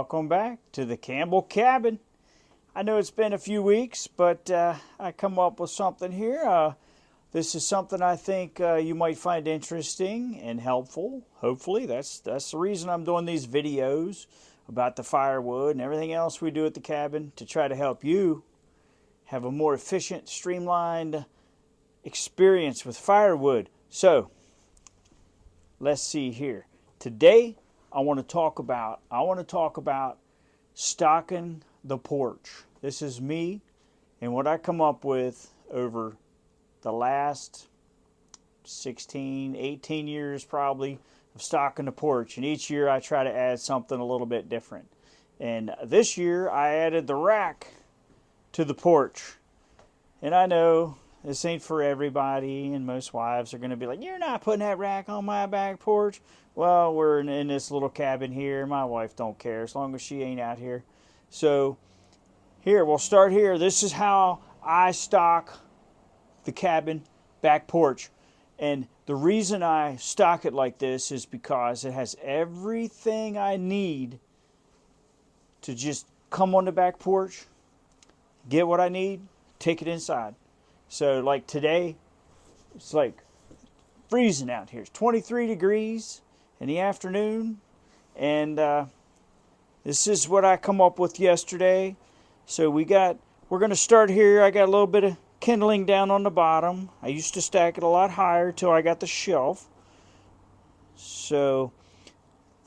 welcome back to the Campbell cabin. I know it's been a few weeks, but I come up with something here. This is something I think you might find interesting and helpful. Hopefully, that's the reason I'm doing these videos about the firewood and everything else we do at the cabin, to try to help you have a more efficient, streamlined experience with firewood. So, let's see here. Today, I want to talk about stocking the porch. This is me and what I come up with over the last 16, 18 years probably of stocking the porch. And each year I try to add something a little bit different. And this year I added the rack to the porch. And I know this ain't for everybody, and most wives are going to be like, "You're not putting that rack on my back porch." Well, we're in this little cabin here. My wife don't care as long as she ain't out here. So here, we'll start here. This is how I stock the cabin back porch. And the reason I stock it like this is because it has everything I need to just come on the back porch, get what I need, take it inside. So like today, it's like freezing out here. It's 23 degrees in the afternoon. And this is what I come up with yesterday. So we're going to start here. I got a little bit of kindling down on the bottom. I used to stack it a lot higher till I got the shelf. So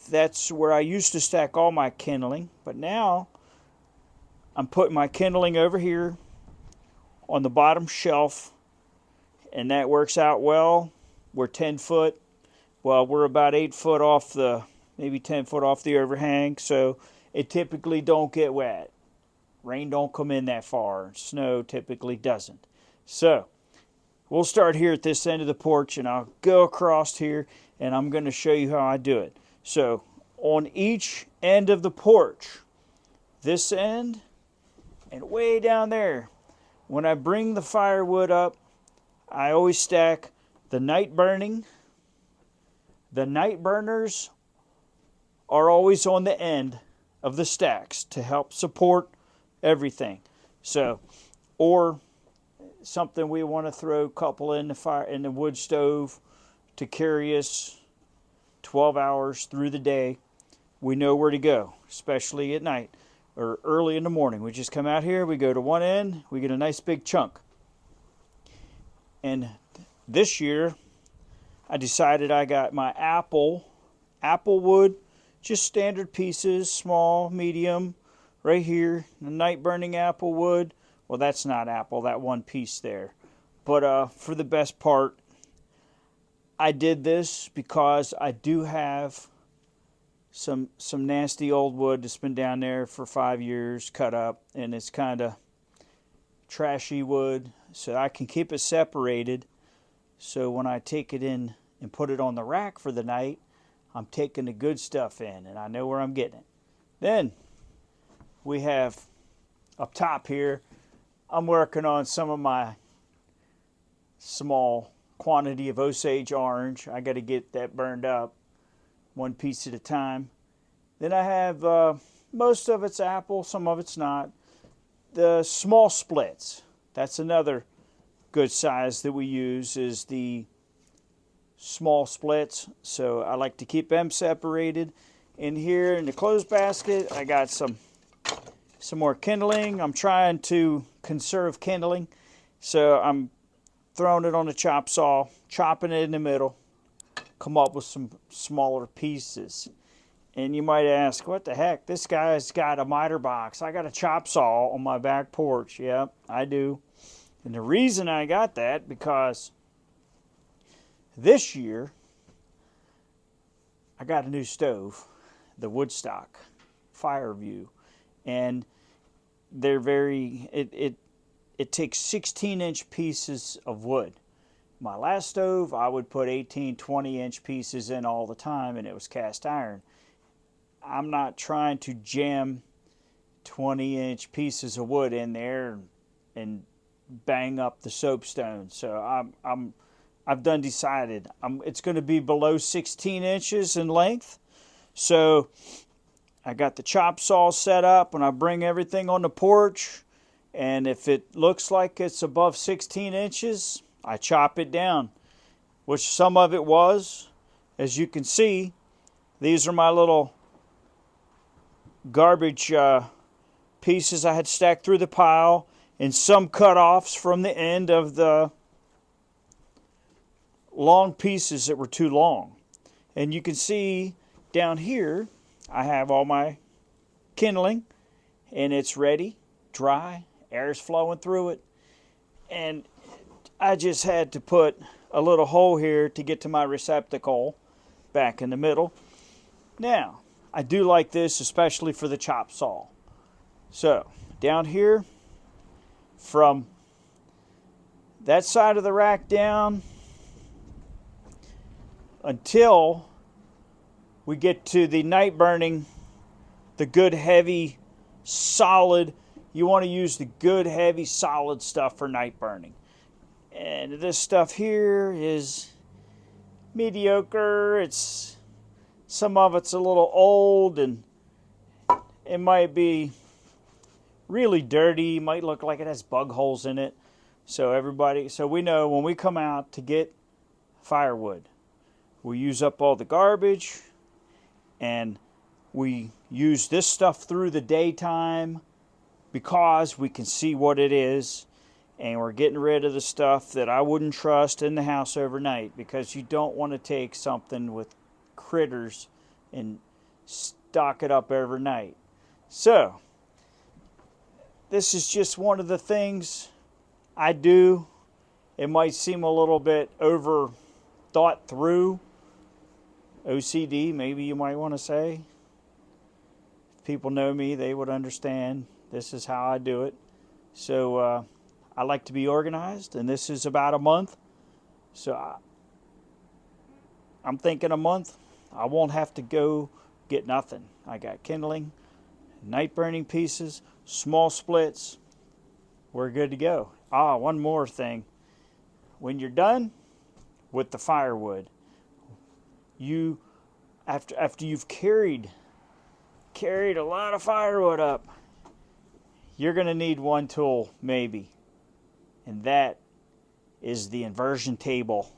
that's where I used to stack all my kindling. But now I'm putting my kindling over here on the bottom shelf, and that works out well. We're 10 foot. Well, we're about 8 foot off maybe 10 foot off the overhang, so it typically don't get wet. Rain don't come in that far. Snow typically doesn't. So we'll start here at this end of the porch, and I'll go across here, and I'm going to show you how I do it. So on each end of the porch, this end and way down there, when I bring the firewood up, I always stack the night burning. The night burners are always on the end of the stacks to help support everything. So, or something we want to throw a couple in the wood stove to carry us 12 hours through the day. We know where to go, especially at night or early in the morning. We just come out here, we go to one end, we get a nice big chunk. And this year, I decided I got my apple wood, just standard pieces, small, medium, right here, the night burning apple wood. Well, that's not apple, that one piece there. But for the best part, I did this because I do have some nasty old wood that's been down there for 5 years, cut up, and it's kind of trashy wood, so I can keep it separated. So when I take it in and put it on the rack for the night, I'm taking the good stuff in, and I know where I'm getting it. Then we have up top here, I'm working on some of my small quantity of Osage orange. I got to get that burned up one piece at a time. Then I have most of it's apple, some of it's not. The small splits, that's another good size that we use, is the small splits. So I like to keep them separated. In here in the clothes basket, I got some more kindling. I'm trying to conserve kindling, so I'm throwing it on the chop saw, chopping it in the middle, come up with some smaller pieces. And you might ask, what the heck? This guy's got a miter box. I got a chop saw on my back porch. Yep, I do. And the reason I got that, because this year I got a new stove, the Woodstock Firewood, and they're it takes 16-inch pieces of wood. My last stove, I would put 18, 20-inch pieces in all the time, and it was cast iron. I'm not trying to jam 20-inch pieces of wood in there and bang up the soapstone. So I've done decided it's going to be below 16 inches in length. So I got the chop saw set up and I bring everything on the porch, and if it looks like it's above 16 inches, I chop it down, which some of it was. As you can see, these are my little garbage pieces I had stacked through the pile, and some cut-offs from the end of the long pieces that were too long. And you can see down here I have all my kindling, and it's ready, dry, air's flowing through it, and I just had to put a little hole here to get to my receptacle back in the middle. Now, I do like this, especially for the chop saw. So, down here, from that side of the rack down until we get to the night burning, the good heavy solid. You want to use the good heavy solid stuff for night burning. And this stuff here is mediocre. Some of it's a little old, and it might be really dirty. It might look like it has bug holes in it. So we know when we come out to get firewood, we use up all the garbage, and we use this stuff through the daytime because we can see what it is, and we're getting rid of the stuff that I wouldn't trust in the house overnight, because you don't want to take something with critters and stock it up every night. So this is just one of the things I do. It might seem a little bit over thought through, OCD maybe you might want to say. If people know me, they would understand this is how I do it. So I like to be organized, and this is about a month. So I'm thinking a month, I won't have to go get nothing. I got kindling, night burning pieces, small splits. We're good to go. One more thing. When you're done with the firewood, after you've carried a lot of firewood up, you're going to need one tool maybe, and that is the inversion table.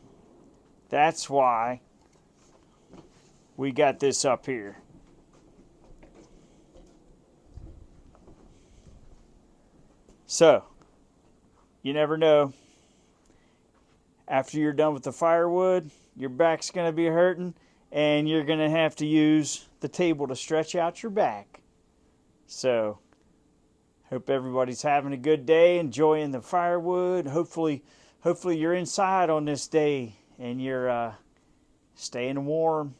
That's why we got this up here. So, you never know. After you're done with the firewood, your back's going to be hurting, and you're going to have to use the table to stretch out your back. So, hope everybody's having a good day, enjoying the firewood. Hopefully you're inside on this day and you're staying warm.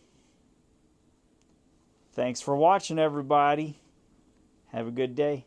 Thanks for watching, everybody. Have a good day.